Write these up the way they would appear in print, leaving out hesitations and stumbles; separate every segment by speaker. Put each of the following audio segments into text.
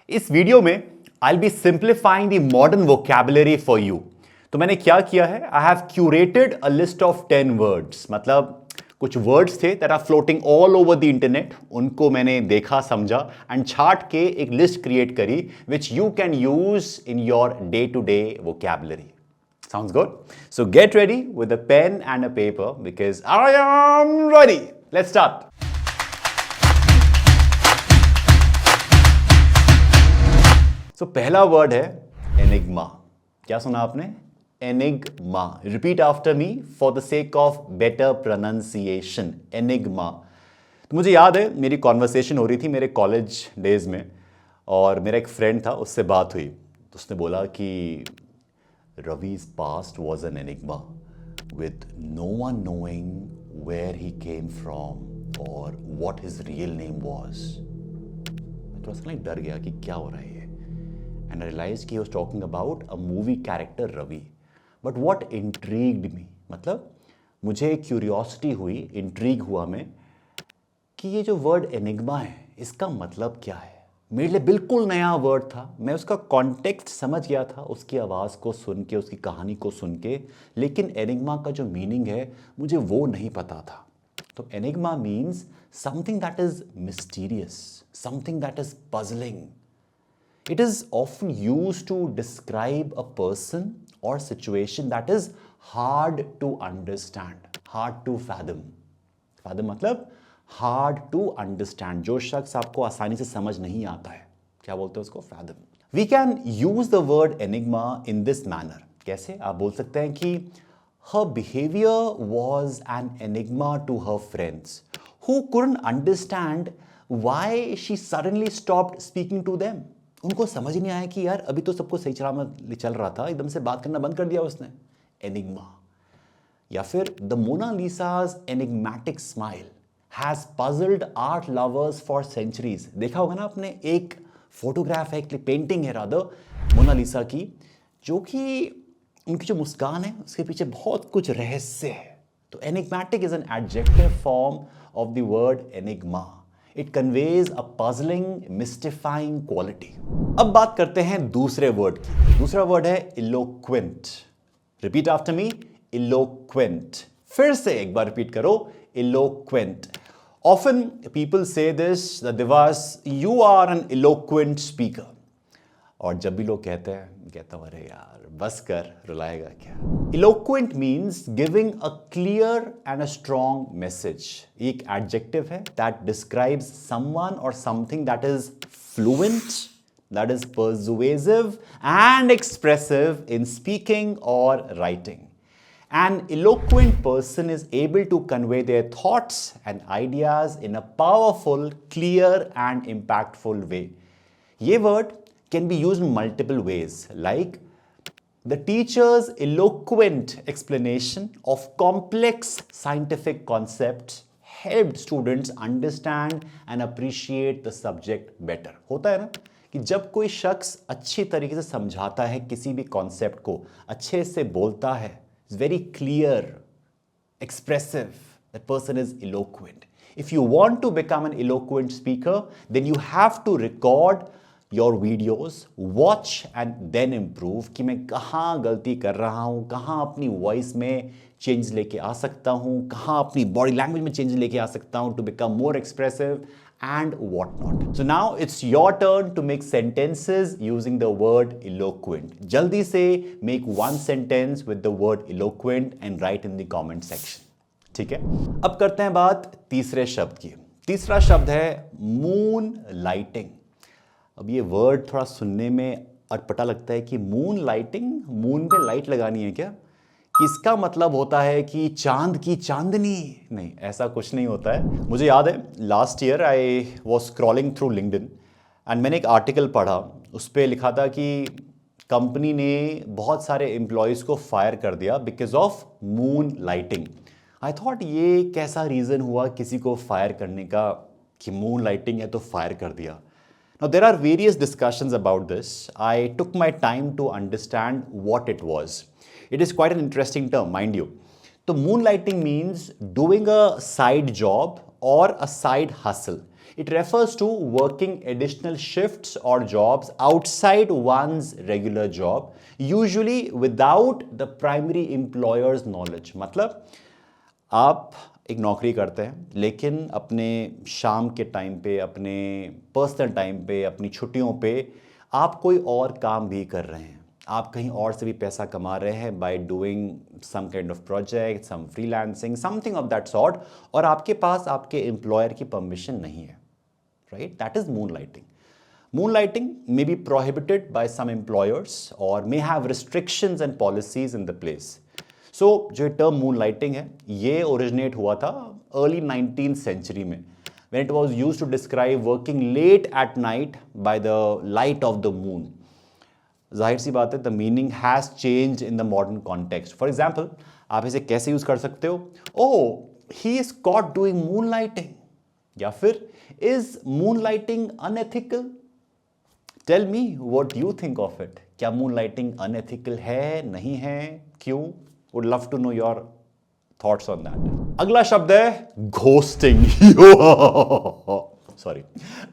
Speaker 1: इस वीडियो में I be simplifying the modern vocabulary for you. तो मैंने क्या किया है, I have curated a list of 10 words. मतलब कुछ वर्ड्स थे that are floating all over the internet, उनको मैंने देखा समझा एंड छाट के एक लिस्ट क्रिएट करी which you can use in your day to day vocabulary. Sounds good? So get ready with a pen and a paper because I am ready. Let's start. So पहला word है enigma. क्या सुना आपने? Enigma. Repeat after me for the sake of better pronunciation. Enigma. तो मुझे याद है मेरी कॉन्वर्सेशन हो रही थी मेरे कॉलेज डेज में, और मेरा एक फ्रेंड था, उससे बात हुई तो उसने बोला कि Ravi's past was an enigma, with no one knowing where he came from or what his real name was. मैं थोड़ा सा डर गया कि क्या हो रहा है ये, and I realized he was talking about a movie character Ravi. But what intrigued me, मतलब मुझे curiosity हुई, intrigue हुआ मैं कि ये जो वर्ड enigma है इसका मतलब क्या है। मेरे लिए बिल्कुल नया वर्ड था, मैं उसका कॉन्टेक्स्ट समझ गया था उसकी आवाज़ को सुन के, उसकी कहानी को सुन के, लेकिन एनिग्मा का जो मीनिंग है मुझे वो नहीं पता था। तो enigma means something that is mysterious, something that is puzzling. It is often used to describe a person और situation that is hard to understand, hard to fathom. Fathom मतलब हार्ड टू अंडरस्टैंड, जो शख्स आपको आसानी से समझ नहीं आता है, क्या बोलते हैं उसको? Fathom. We can use the word enigma in this manner. कैसे? आप बोल सकते हैं कि her behaviour was an enigma to her friends who couldn't understand why she suddenly stopped speaking to them. उनको समझ नहीं आया कि यार अभी तो सबको सही चल रहा था, एकदम से बात करना बंद कर दिया उसने। एनिग्मा। या फिर the Mona Lisa's enigmatic smile has puzzled art lovers for centuries। देखा होगा ना आपने, एक फोटोग्राफ है, एक पेंटिंग है रादर मोनालिसा की, जो कि उनकी जो मुस्कान है उसके पीछे बहुत कुछ रहस्य है। तो enigmatic is an adjective form of the word enigma. It conveys a puzzling, mystifying quality. अब बात करते हैं दूसरे वर्ड की। दूसरा वर्ड है eloquent. Repeat after me, eloquent. फिर से एक बार रिपीट करो, eloquent. Often people say this, that Divas, you are an eloquent speaker. और जब भी लोग कहते हैं, कहता हूँ अरे यार बस कर, रुलाएगा क्या। Eloquent means giving a clear and a strong message. एक adjective है that describes someone or something that is fluent, that is persuasive and expressive in speaking or writing. An eloquent person is able to convey their thoughts and ideas in a powerful, clear and impactful way. ये word can be used in multiple ways, like the teacher's eloquent explanation of complex scientific concepts helped students understand and appreciate the subject better. होता है ना कि जब कोई शख्स अच्छी तरीके से समझाता है किसी भी कॉन्सेप्ट को, अच्छे से बोलता है, is very clear, expressive, that person is eloquent. If you want to become an eloquent speaker, then you have to record your videos, watch and then improve कि मैं कहाँ गलती कर रहा हूँ, कहाँ अपनी वॉइस में चेंज लेके आ सकता हूँ, कहाँ अपनी बॉडी लैंग्वेज में चेंज लेके आ सकता हूँ to become more expressive and whatnot. So now it's your turn to make sentences using the word eloquent. जल्दी से make one sentence with the word eloquent and write in the comment section. ठीक है? अब करते हैं बात तीसरे शब्द की। तीसरा शब्द है मून लाइटिंग। अब ये वर्ड थोड़ा सुनने में अटपटा लगता है कि मून लाइटिंग, मून पे लाइट लगानी है क्या? कि इसका मतलब होता है कि चांद की चांदनी। नहीं, ऐसा कुछ नहीं होता है। मुझे याद है last year I was scrolling through LinkedIn and मैंने एक आर्टिकल पढ़ा, उस पर लिखा था कि कंपनी ने बहुत सारे एम्प्लॉयज़ को फायर कर दिया because of moon lighting. I thought ये कैसा रीज़न हुआ किसी को फायर करने का कि मून लाइटिंग है तो फायर कर दिया। Now there are various discussions about this. I took my time to understand what it was. It is quite an interesting term, mind you. So moonlighting means doing a side job or a side hustle. It refers to working additional shifts or jobs outside one's regular job, usually without the primary employer's knowledge. मतलब आप एक नौकरी करते हैं लेकिन अपने शाम के टाइम पे, अपने पर्सनल टाइम पे, अपनी छुट्टियों पे आप कोई और काम भी कर रहे हैं, आप कहीं और से भी पैसा कमा रहे हैं by doing some kind of project, some freelancing, something of that sort, और आपके पास आपके एम्प्लॉयर की परमिशन नहीं है, right? That is moonlighting. Moonlighting may be prohibited by some employers or may have restrictions and policies in the place. So, जो term moonlighting है, ये originate हुआ था early 19th century में, when it was used to describe working late at night by the light of the moon. जाहिर सी बात है, the meaning has changed in the modern context. For example, आप इसे कैसे यूज कर सकते हो? Oh, he is caught doing moonlighting. या फिर is moonlighting unethical? Tell me what you think of it. क्या moonlighting unethical है, नहीं है, क्यों? Would love to know your thoughts on that. अगला शब्द है ghosting. Sorry.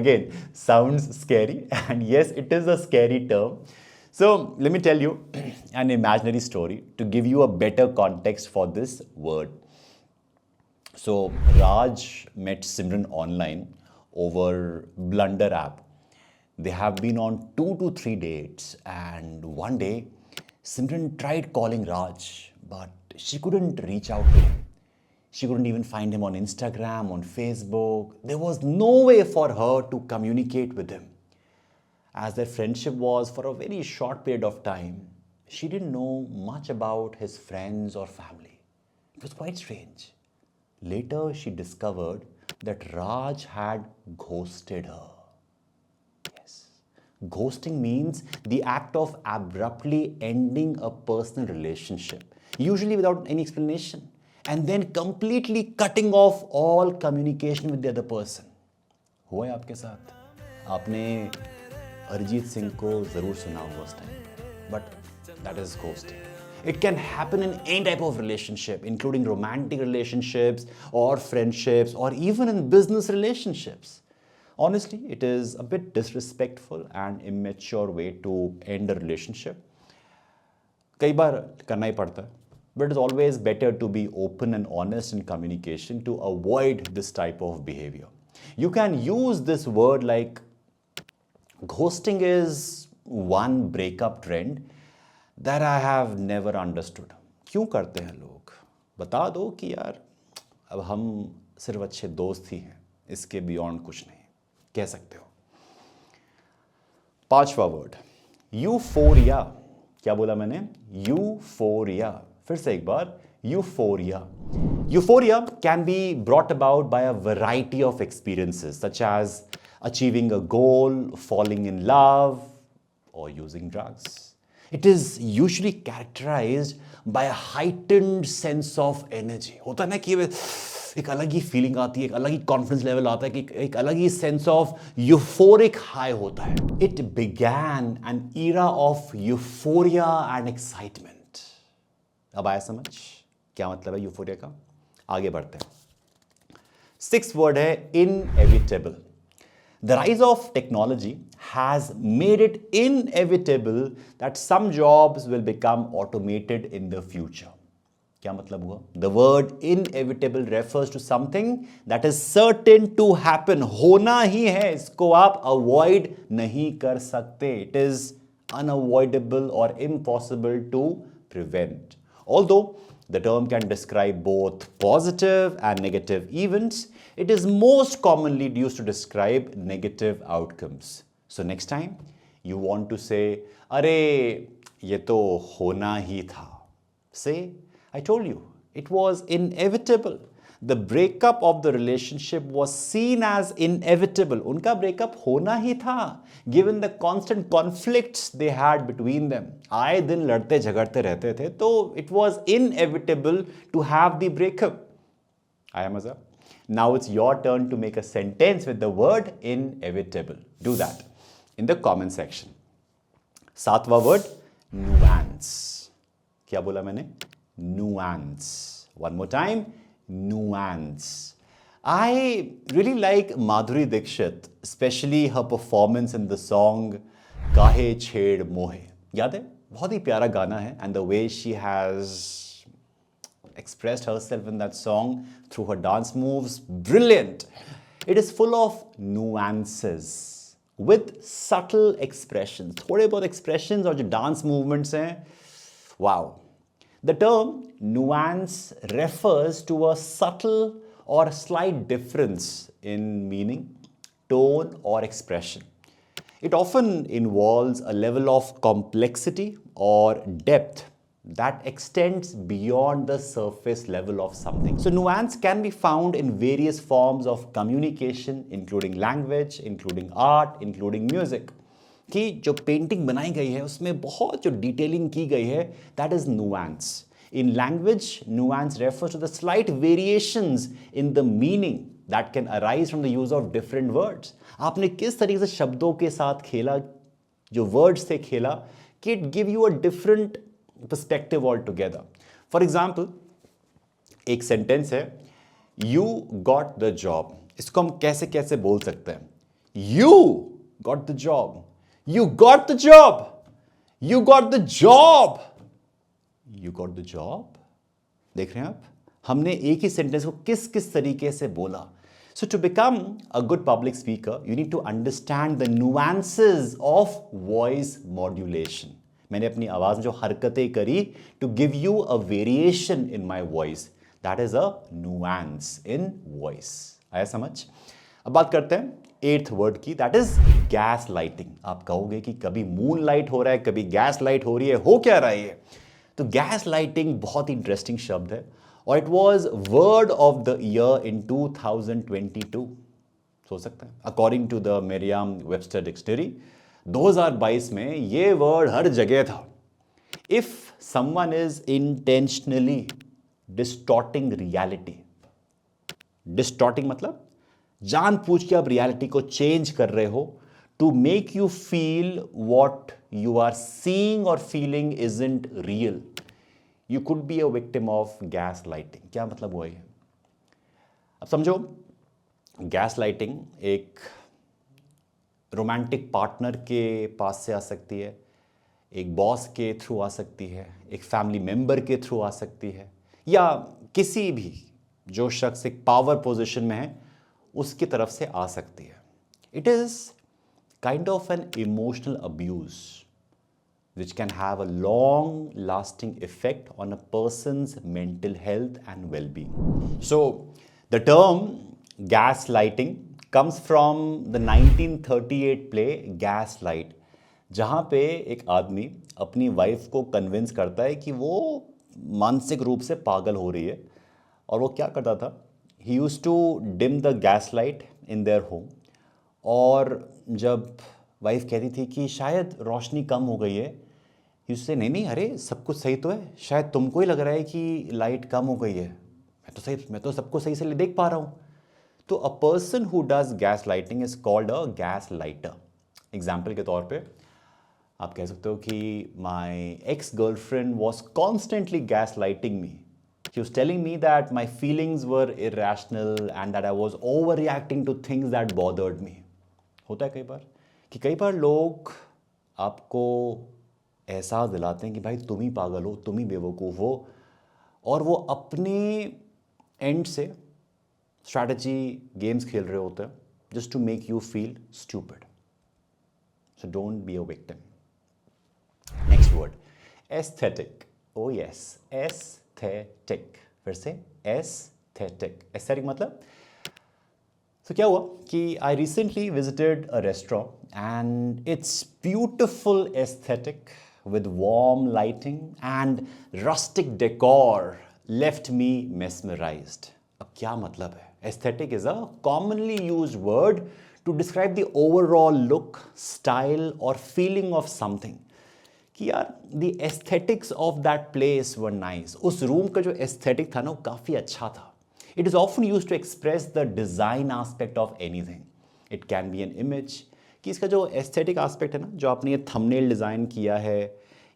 Speaker 1: Again, sounds scary, and yes, it is a scary term. So let me tell you an imaginary story to give you a better context for this word. So Raj met Simran online over Blunder app. They have been on 2 to 3 dates, and one day Simran tried calling Raj, but she couldn't reach out to him. She couldn't even find him on Instagram, on Facebook. There was no way for her to communicate with him. As their friendship was for a very short period of time, she didn't know much about his friends or family. It was quite strange. Later, she discovered that Raj had ghosted her. Yes. Ghosting means the act of abruptly ending a personal relationship, usually without any explanation, and then completely cutting off all communication with the other person. हुआ है आपके साथ? आपने अरिजीत सिंह को ज़रूर सुना होगा उस टाइम पे, but that is ghosting. It can happen in any type of relationship, including romantic relationships or friendships or even in business relationships. Honestly, it is a bit disrespectful and immature way to end a relationship. कई बार करना ही पड़ता है, but it is always better to be open and honest in communication to avoid this type of behavior. You can use this word like ghosting is one breakup trend that I have never understood. क्यों करते हैं लोग? बता दो कि यार अब हम सिर्फ अच्छे दोस्त ही हैं, इसके बियॉन्ड कुछ नहीं, कह सकते हो. 5वां वर्ड यूफोरिया. क्या बोला मैंने? यूफोरिया. फिर से एक बार, euphoria. Euphoria can be brought about by a variety of experiences such as achieving a goal, falling in love, or using drugs. It is usually characterized by a heightened sense of energy. होता है ना कि एक अलग ही feeling आती है, एक अलग ही कॉन्फिडेंस लेवल आता है, कि एक अलग ही सेंस ऑफ यूफोरिक हाई होता है. It began an era of euphoria and excitement. अब आया समझ क्या मतलब है यूफोरिया का? आगे बढ़ते हैं. 6th वर्ड है inevitable. The rise of technology has made it inevitable that some jobs will become automated in the future. क्या मतलब हुआ? The word inevitable refers to something that is certain to happen. होना ही है, इसको आप avoid नहीं कर सकते. It is unavoidable or impossible to prevent. Although the term can describe both positive and negative events, it is most commonly used to describe negative outcomes. So next time you want to say, अरे ये तो होना ही था, say, I told you, it was inevitable. The breakup of the relationship was seen as inevitable. उनका breakup होना ही था, given the constant conflicts they had between them. आए दिन लड़ते झगड़ते रहते थे, तो it was inevitable to have the breakup. आया मजा? Now it's your turn to make a sentence with the word inevitable. Do that in the comment section. 7वां word nuance. क्या बोला मैंने? Nuance. One more time, nuance. I really like Madhuri Dixit, especially her performance in the song Kahe Chhed Mohe. याद है? बहुत ही प्यारा गाना है, and the way she has expressed herself in that song through her dance moves, brilliant. It is full of nuances with subtle expressions. थोड़े बहुत expressions और जो dance movements हैं, wow. The term nuance refers to a subtle or slight difference in meaning, tone, or expression. It often involves a level of complexity or depth that extends beyond the surface level of something. So, nuance can be found in various forms of communication, including language, including art, including music. कि जो painting बनाई गई है उसमें बहुत जो detailing की गई है that is nuance in language nuance refers to the slight variations in the meaning that can arise from the use of different words आपने किस तरीके से शब्दों के साथ खेला जो वर्ड्स से खेला कि it give you a different perspective all together for example एक सेंटेंस है यू गॉट द जॉब इसको हम कैसे कैसे बोल सकते हैं you got the job You got the job. You got the job. You got the job. देख रहे हैं आप हमने एक ही सेंटेंस को किस किस तरीके से बोला So to become a good public speaker, you need to understand the nuances of voice modulation. मैंने अपनी आवाज में जो हरकतें करी to give you a variation in my voice. That is a nuance in voice. आया समझ? अब बात करते हैं 8th वर्ड की दैट इज गैस लाइटिंग आप कहोगे कि कभी मून लाइट हो रहा है कभी गैस लाइट हो रही है हो क्या रहा है तो गैस लाइटिंग बहुत ही इंटरेस्टिंग शब्द है और it was word of the year in 2022 हो सकता है according to the Merriam Webster dictionary 2022 में ये वर्ड हर जगह था if someone is intentionally distorting reality distorting मतलब जानबूझ के आप रियलिटी को चेंज कर रहे हो to make you feel what you are seeing और feeling isn't real you could be a victim of gaslighting क्या मतलब हुआ है अब समझो गैस लाइटिंग एक रोमांटिक पार्टनर के पास से आ सकती है एक बॉस के थ्रू आ सकती है एक फैमिली मेंबर के थ्रू आ सकती है या किसी भी जो शख्स एक पावर पोजीशन में है उसकी तरफ से आ सकती है it is kind of an emotional abuse which can have a long lasting effect on a person's mental health and well-being. So the term gaslighting comes from the 1938 play Gaslight, जहां पे एक आदमी अपनी वाइफ को convince करता है कि वो मानसिक रूप से पागल हो रही है और वो क्या करता था He used to dim the gaslight in their home और जब वाइफ कहती थी कि शायद रोशनी कम हो गई है उससे नहीं अरे सब कुछ सही तो है शायद तुमको ही लग रहा है कि लाइट कम हो गई है मैं तो सबको सही से देख पा रहा हूँ तो a person who does gaslighting is called a gaslighter example के तौर पे आप कह सकते हो कि my ex girlfriend was constantly gaslighting me She was telling me that my feelings were irrational and that I was overreacting to things that bothered me. होता है कई बार कि कई बार लोग आपको एहसास दिलाते हैं कि भाई तुम ही पागल हो तुम ही बेवकूफ़ हो और वो अपने एंड से स्ट्रैटेजी गेम्स खेल रहे होते हैं just to make you feel stupid so don't be a victim next word aesthetic oh yes aesthetic फिर से एस्थेटिक एस्थेटिक मतलब तो क्या हुआ कि I recently visited a restaurant and it's beautiful aesthetic with warm lighting and rustic decor left me mesmerized. अब क्या मतलब है? Aesthetic is a commonly used word to describe the overall look, style or feeling of something. कि यार the aesthetics of that place were nice. उस room का जो aesthetic था ना वो काफ़ी अच्छा था. It is often used to express the design aspect of anything. It can be an image. कि इसका जो एस्थेटिक एस्पेक्ट है ना जो आपने ये थंबनेल डिज़ाइन किया है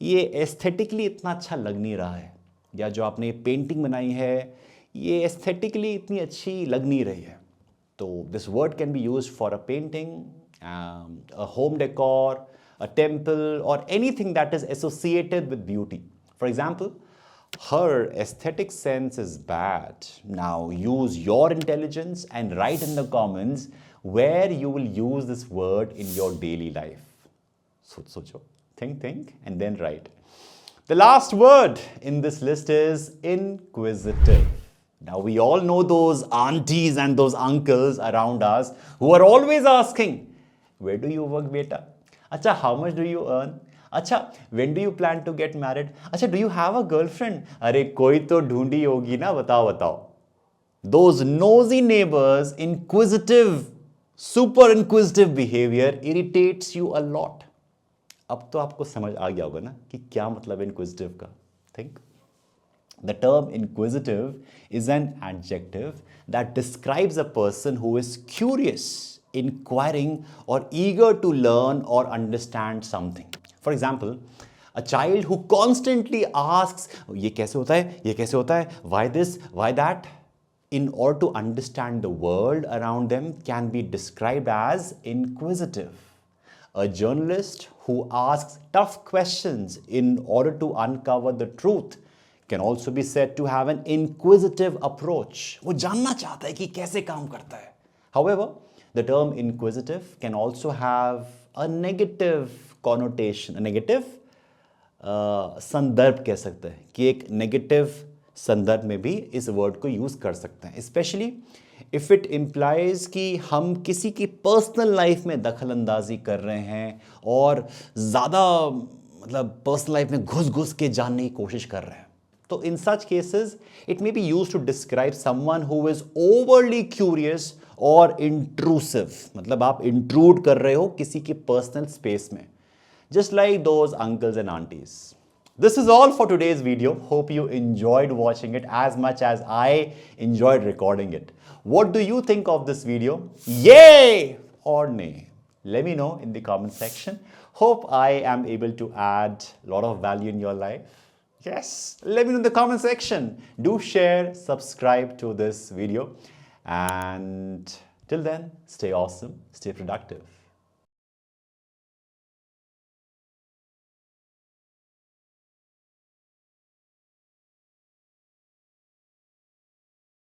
Speaker 1: ये एस्थेटिकली इतना अच्छा लग नहीं रहा है या जो आपने ये पेंटिंग बनाई है ये एस्थेटिकली इतनी अच्छी लग नहीं रही है. तो this word can be used for a painting, a home decor, a temple, or anything that is associated with beauty. For example, her aesthetic sense is bad. Now use your intelligence and write in the comments where you will use this word in your daily life. Socho, think, and then write. The last word in this list is inquisitive. Now we all know those aunties and those uncles around us who are always asking, where do you work, beta? Acha, how much do you earn? Acha, when do you plan to get married? Acha, do you have a girlfriend? Arey, koi to dhondi hogi na, batao. Those nosy neighbors, super inquisitive behavior irritates you a lot. अब तो आपको समझ आ गया होगा ना कि क्या मतलब है inquisitive का. Think. The term inquisitive is an adjective that describes a person who is curious, inquiring, or eager to learn or understand something. For example, a child who constantly asks, ये कैसे होता है? ये कैसे होता है? Why this? Why that? In order to understand the world around them can be described as inquisitive. A journalist who asks tough questions in order to uncover the truth can also be said to have an inquisitive approach. वो जानना चाहता है कि कैसे काम करता है. However, the term inquisitive can also have a negative connotation. A negative संदर्भ कह सकते हैं कि एक negative संदर्भ में भी इस वर्ड को यूज कर सकते हैं. Especially if it implies कि हम किसी की पर्सनल लाइफ में दखल अंदाजी कर रहे हैं और ज़्यादा मतलब पर्सनल लाइफ में घुस के जानने की कोशिश कर रहे हैं. So in such cases, it may be used to describe someone who is overly curious or intrusive. मतलब आप intrude कर रहे हो किसी की personal space में. Just like those uncles and aunties. This is all for today's video. Hope you enjoyed watching it as much as I enjoyed recording it. What do you think of this video? Yay or nay? Let me know in the comment section. Hope I am able to add a lot of value in your life. Yes, let me know in the comment section. Do share, subscribe to this video. And till then, stay awesome, stay productive.